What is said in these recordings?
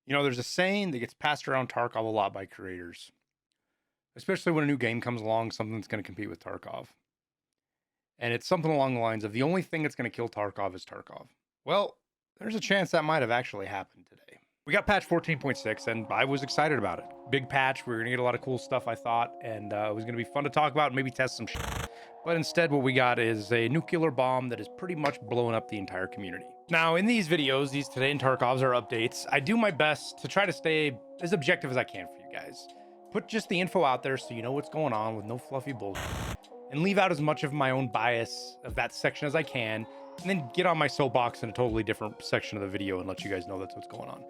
You know, there's a saying that gets passed around Tarkov a lot by creators, especially when a new game comes along, something that's going to compete with Tarkov. And it's something along the lines of the only thing that's going to kill Tarkov is Tarkov. Well, there's a chance that might have actually happened today. We got patch 14.6 and I was excited about it. Big patch. We were going to get a lot of cool stuff, I thought, and it was going to be fun to talk about and maybe test some shit. But instead, what we got is a nuclear bomb that is pretty much blowing up the entire community. Now, in these videos, these Today in Tarkovs are updates. I do my best to try to stay as objective as I can for you guys. Put just the info out there so you know what's going on with no fluffy bullshit. And leave out as much of my own bias of that section as I can. And then get on my soapbox in a totally different section of the video and let you guys know that's what's going on.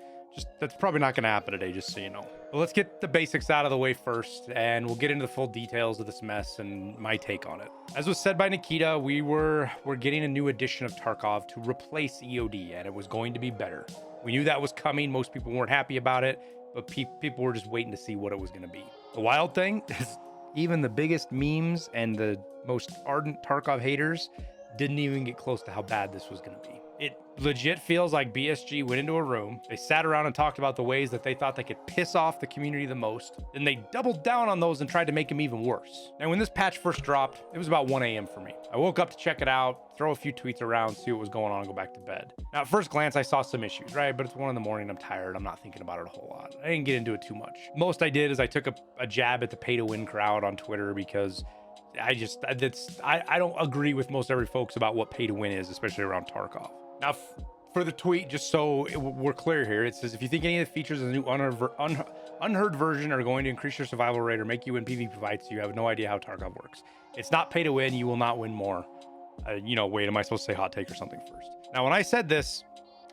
That's probably not going to happen today, just so you know. But let's get the basics out of the way first, and we'll get into the full details of this mess and my take on it. As was said by Nikita, we're getting a new edition of Tarkov to replace EOD, and it was going to be better. We knew that was coming. Most people weren't happy about it, but people were just waiting to see what it was going to be. The wild thing is even the biggest memes and the most ardent Tarkov haters didn't even get close to how bad this was going to be. It legit feels like BSG went into a room, they sat around and talked about the ways that they thought they could piss off the community the most, then they doubled down on those and tried to make them even worse. Now, when this patch first dropped, it was about 1 a.m. for me. I woke up to check it out, throw a few tweets around, see what was going on, and go back to bed. Now, at first glance, I saw some issues, right? But it's 1 in the morning, I'm tired, I'm not thinking about it a whole lot. I didn't get into it too much. Most I did is I took a jab at the pay-to-win crowd on Twitter because I don't agree with most every folks about what pay-to-win is, especially around Tarkov. Now, for the tweet, just so we're clear here, it says, if you think any of the features of the new unheard version are going to increase your survival rate or make you win PvP fights, you have no idea how Tarkov works. It's not pay to win. You will not win more. Wait, am I supposed to say hot take or something first? Now, when I said this,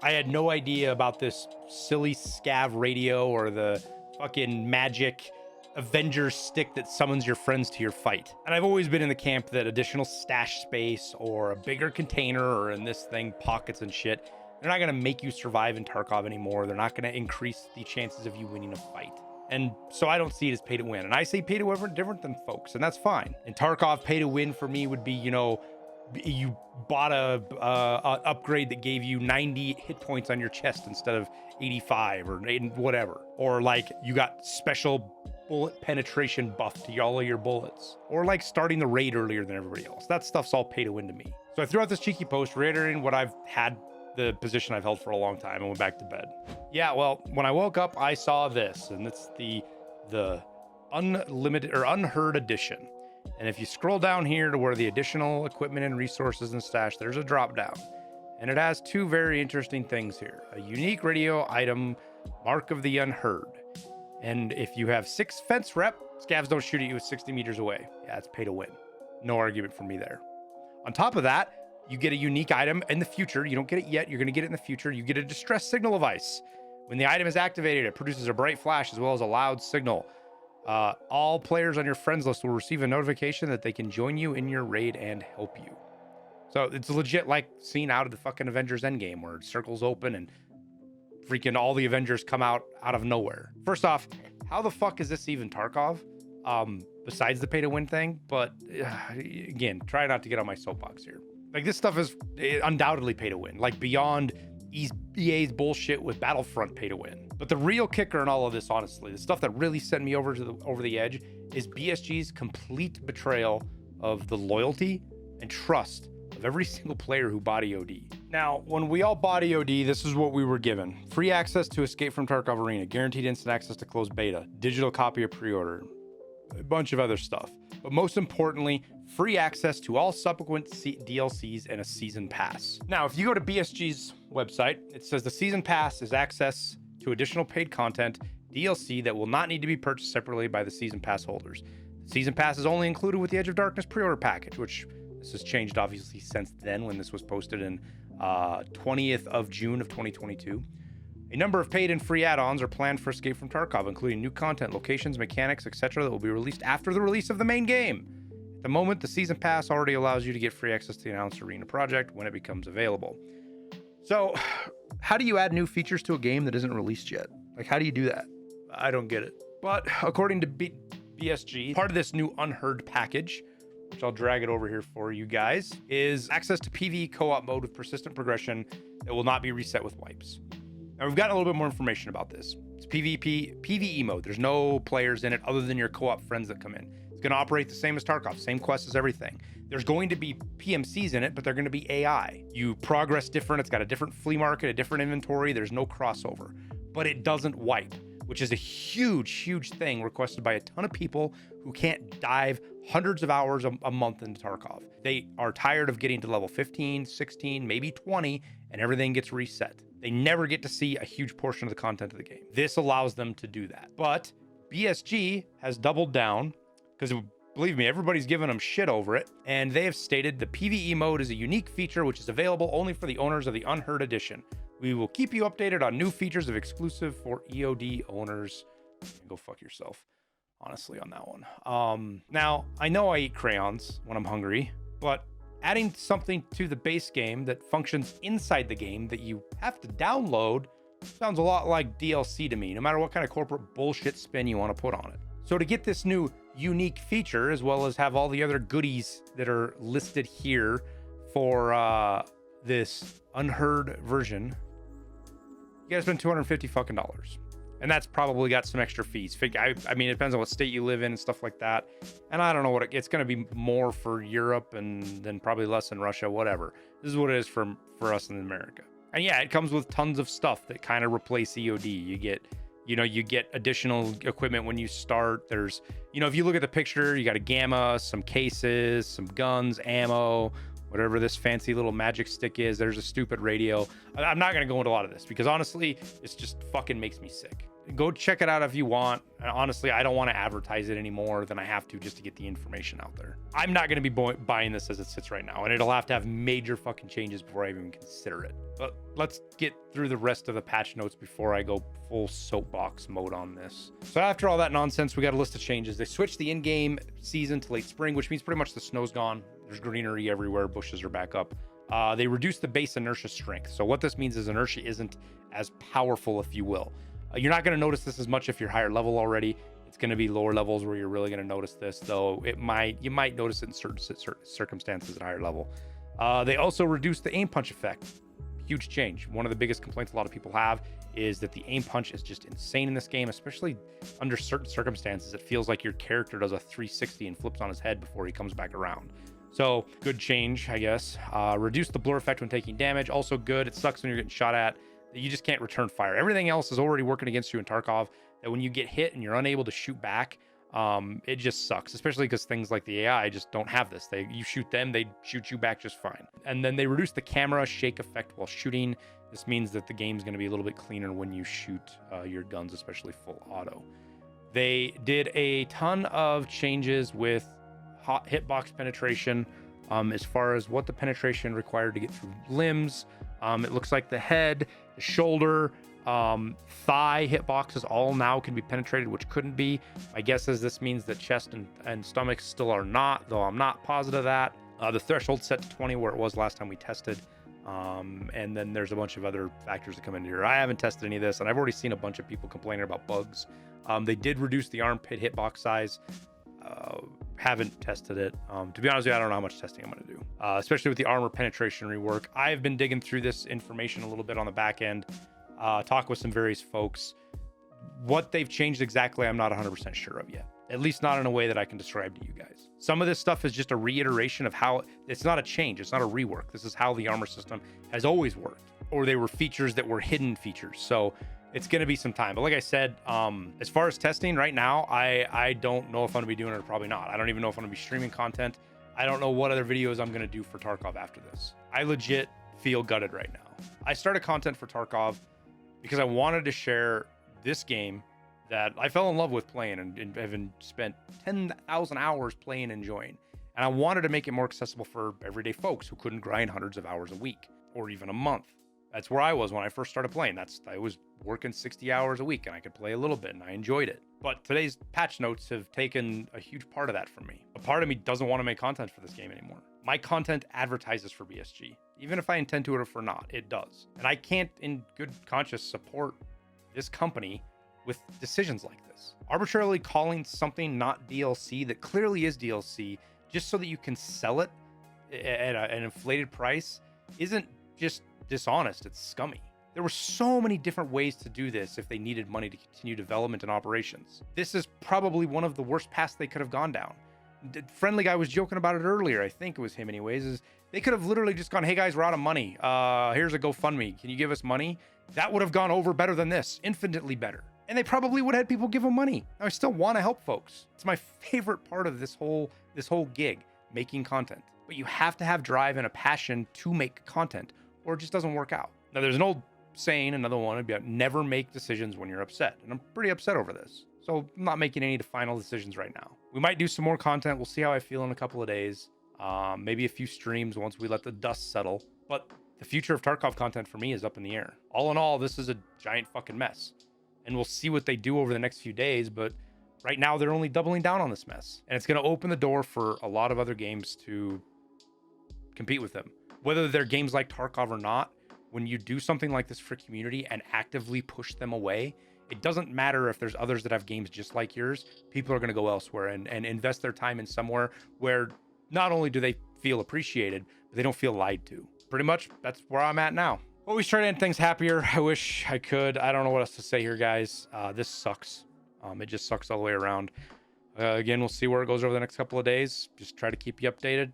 I had no idea about this silly scav radio or the fucking magic Avengers stick that summons your friends to your fight. And I've always been in the camp that additional stash space or a bigger container or in this thing pockets and shit, they're not going to make you survive in Tarkov anymore. They're not going to increase the chances of you winning a fight. And so I don't see it as pay to win. And I say pay to win different than folks, and that's fine. In Tarkov, pay to win for me would be, you bought a upgrade that gave you 90 hit points on your chest instead of 85 or whatever. Or like you got special bullet penetration buff to all of your bullets, or like starting the raid earlier than everybody else. That stuff's all pay to win to me. So I threw out this cheeky post reiterating what I've had, the position I've held for a long time, and went back to bed. Yeah, well, when I woke up, I saw this, and it's the unlimited or unheard edition. And if you scroll down here to where the additional equipment and resources and stash, there's a drop down, and it has two very interesting things here: a unique radio item, mark of the unheard. And if you have 6 fence rep, scavs don't shoot at you 60 meters away. Yeah, it's pay to win. No argument from me there. On top of that, you get a unique item in the future. You don't get it yet. You're going to get it in the future. You get a distress signal device. When the item is activated, it produces a bright flash as well as a loud signal. All players on your friends list will receive a notification that they can join you in your raid and help you. So it's legit like scene out of the fucking Avengers Endgame where circles open and freaking all the Avengers come out of nowhere. First off, how the fuck is this even Tarkov? Besides the pay to win thing, but again, try not to get on my soapbox here. Like, this stuff is undoubtedly pay to win, like beyond EA's bullshit with Battlefront pay to win. But the real kicker in all of this, honestly, the stuff that really sent me over the edge is BSG's complete betrayal of the loyalty and trust of every single player who bought EOD. Now, when we all bought EOD, this is what we were given: free access to Escape from Tarkov Arena, guaranteed instant access to closed beta, digital copy of pre-order, a bunch of other stuff. But most importantly, free access to all subsequent DLCs and a season pass. Now, if you go to BSG's website, it says the season pass is access to additional paid content, DLC that will not need to be purchased separately by the season pass holders. The season pass is only included with the Edge of Darkness pre-order package, which this has changed obviously since then when this was posted in 20th of June of 2022. A number of paid and free add-ons are planned for Escape from Tarkov, including new content, locations, mechanics, etc. that will be released after the release of the main game. At the moment, the season pass already allows you to get free access to the announced Arena project when it becomes available. So, how do you add new features to a game that isn't released yet? Like, how do you do that? I don't get it. But according to BSG, part of this new Unheard package, which I'll drag it over here for you guys, is access to PvE co-op mode with persistent progression that will not be reset with wipes. Now we've got a little bit more information about this. It's PvE mode. There's no players in it other than your co-op friends that come in. It's going to operate the same as Tarkov, same quests as everything. There's going to be PMCs in it, but they're going to be AI. You progress different. It's got a different flea market, a different inventory. There's no crossover, but it doesn't wipe, which is a huge thing requested by a ton of people who can't dive hundreds of hours a month into Tarkov. They are tired of getting to level 15, 16, maybe 20, and everything gets reset. They never get to see a huge portion of the content of the game. This allows them to do that. But BSG has doubled down, because believe me, everybody's giving them shit over it, and they have stated the PvE mode is a unique feature which is available only for the owners of the Unheard edition. We will keep you updated on new features of exclusive for EOD owners. Go fuck yourself, honestly, on that one. Now, I know I eat crayons when I'm hungry, but adding something to the base game that functions inside the game that you have to download sounds a lot like DLC to me, no matter what kind of corporate bullshit spin you want to put on it. So to get this new unique feature, as well as have all the other goodies that are listed here for this Unheard version, you gotta spend $250 fucking dollars. And that's probably got some extra fees. I mean, it depends on what state you live in and stuff like that. And I don't know what it's going to be more for Europe and then probably less in Russia, whatever. This is what it is for us in America. And yeah, it comes with tons of stuff that kind of replace EOD. You get additional equipment when you start. There's, if you look at the picture, you got a gamma, some cases, some guns, ammo, whatever this fancy little magic stick is. There's a stupid radio. I'm not going to go into a lot of this because honestly, it's just fucking makes me sick. Go check it out if you want. Honestly, I don't want to advertise it any more than I have to just to get the information out there. I'm not going to be buying this as it sits right now, and it'll have to have major fucking changes before I even consider it. But let's get through the rest of the patch notes before I go full soapbox mode on this. So after all that nonsense, we got a list of changes. They switched the in-game season to late spring, which means pretty much the snow's gone. There's greenery everywhere. Bushes are back up. They reduced the base inertia strength. So what this means is inertia isn't as powerful, if you will. You're not going to notice this as much if you're higher level already. It's going to be lower levels where you're really going to notice this, though you might notice it in certain circumstances at higher level. They also reduced the aim punch effect. Huge change. One of the biggest complaints a lot of people have is that the aim punch is just insane in this game, especially under certain circumstances. It feels like your character does a 360 and flips on his head before he comes back around. So good change, I guess. Reduce the blur effect when taking damage. Also good. It sucks when you're getting shot at. You just can't return fire. Everything else is already working against you in Tarkov, that when you get hit and you're unable to shoot back, it just sucks, especially because things like the AI just don't have this. You shoot them, they shoot you back just fine. And then they reduce the camera shake effect while shooting. This means that the game's going to be a little bit cleaner when you shoot your guns, especially full auto. They did a ton of changes with hot hitbox penetration, as far as what the penetration required to get through limbs. It looks like the head, the shoulder, thigh hitboxes all now can be penetrated, which couldn't be. My guess is this means that chest and stomach still are not, though I'm not positive of that. The threshold set to 20 where it was last time we tested. And then there's a bunch of other factors that come into here. I haven't tested any of this, and I've already seen a bunch of people complaining about bugs. They did reduce the armpit hitbox size. Haven't tested it. To be honest with you, I don't know how much testing I'm going to do, especially with the armor penetration rework. I've been digging through this information a little bit on the back end, talk with some various folks. What they've changed exactly, I'm not 100% sure of yet, at least not in a way that I can describe to you guys. Some of this stuff is just a reiteration of how it's not a change. It's not a rework. This is how the armor system has always worked, or they were features that were hidden features. So it's going to be some time. But like I said, as far as testing right now, I don't know if I'm going to be doing it or probably not. I don't even know if I'm going to be streaming content. I don't know what other videos I'm going to do for Tarkov after this. I legit feel gutted right now. I started content for Tarkov because I wanted to share this game that I fell in love with playing and have spent 10,000 hours playing and enjoying. And I wanted to make it more accessible for everyday folks who couldn't grind hundreds of hours a week or even a month. That's where I was when I first started playing. I was working 60 hours a week and I could play a little bit and I enjoyed it. But today's patch notes have taken a huge part of that from me. A part of me doesn't want to make content for this game anymore. My content advertises for BSG. Even if I intend to or for not, it does. And I can't in good conscience support this company with decisions like this. Arbitrarily calling something not DLC that clearly is DLC just so that you can sell it at an inflated price isn't just dishonest, it's scummy. There were so many different ways to do this if they needed money to continue development and operations. This is probably one of the worst paths they could have gone down. Friendly Guy was joking about it earlier. I think it was him anyways. Is they could have literally just gone, hey guys, we're out of money. Here's a GoFundMe. Can you give us money? That would have gone over better than this, infinitely better. And they probably would have had people give them money. I still want to help folks. It's my favorite part of this whole gig, making content. But you have to have drive and a passion to make content, or it just doesn't work out. Now, there's an old saying, another one, about never make decisions when you're upset. And I'm pretty upset over this. So I'm not making any final decisions right now. We might do some more content. We'll see how I feel in a couple of days. Maybe a few streams once we let the dust settle. But the future of Tarkov content for me is up in the air. All in all, this is a giant fucking mess. And we'll see what they do over the next few days. But right now, they're only doubling down on this mess. And it's going to open the door for a lot of other games to compete with them. Whether they're games like Tarkov or not, when you do something like this for community and actively push them away, it doesn't matter if there's others that have games just like yours. People are going to go elsewhere and invest their time in somewhere where not only do they feel appreciated, but they don't feel lied to. Pretty much, that's where I'm at now. Always try to end things happier. I wish I could. I don't know what else to say here, guys. This sucks. It just sucks all the way around. Again, we'll see where it goes over the next couple of days. Just try to keep you updated.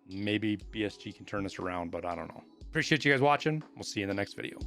Maybe BSG can turn this around, but I don't know. Appreciate you guys watching. We'll see you in the next video.